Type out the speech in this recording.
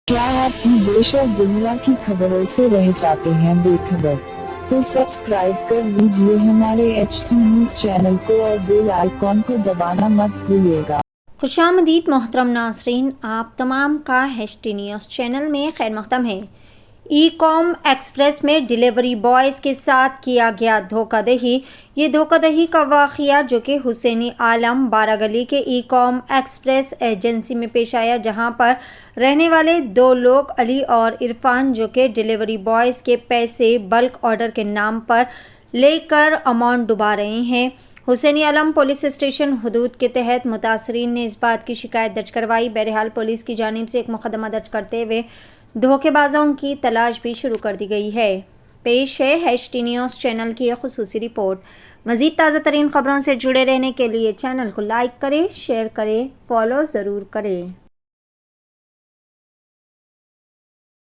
क्या आप भी देश और दुनिया की खबरों से रह जाते हैं बेखबर? तो सब्सक्राइब कर लीजिए हमारे HT न्यूज चैनल को और बेल आइकॉन को दबाना मत भूलिएगा। खुशामदीद मोहतरम नाज़रीन, आप तमाम का HT न्यूज़ चैनल में खैर मक़दम है। ई-कॉम एक्सप्रेस में डिलीवरी बॉयज़ के साथ किया गया धोखाधड़ी। ये धोखाधड़ी का वाक़या जो कि हुसैनी आलम बारागली के ई-कॉम एक्सप्रेस एजेंसी में पेश आया, जहां पर रहने वाले दो लोग अली और इरफान जो कि डिलीवरी बॉयज़ के पैसे बल्क ऑर्डर के नाम पर लेकर अमाउंट डुबा रहे हैं। हुसैनी आलम पुलिस स्टेशन हदूद के तहत मुतासरीन ने इस बात की शिकायत दर्ज करवाई। बहरहाल पुलिस की जानिब से एक मुकदमा दर्ज करते हुए धोखेबाजों की तलाश भी शुरू कर दी गई है। पेश है HT न्यूज़ चैनल की एक खुसूसी रिपोर्ट। मज़ीद ताज़ा तरीन खबरों से जुड़े रहने के लिए चैनल को लाइक करें, शेयर करें, फॉलो ज़रूर करें।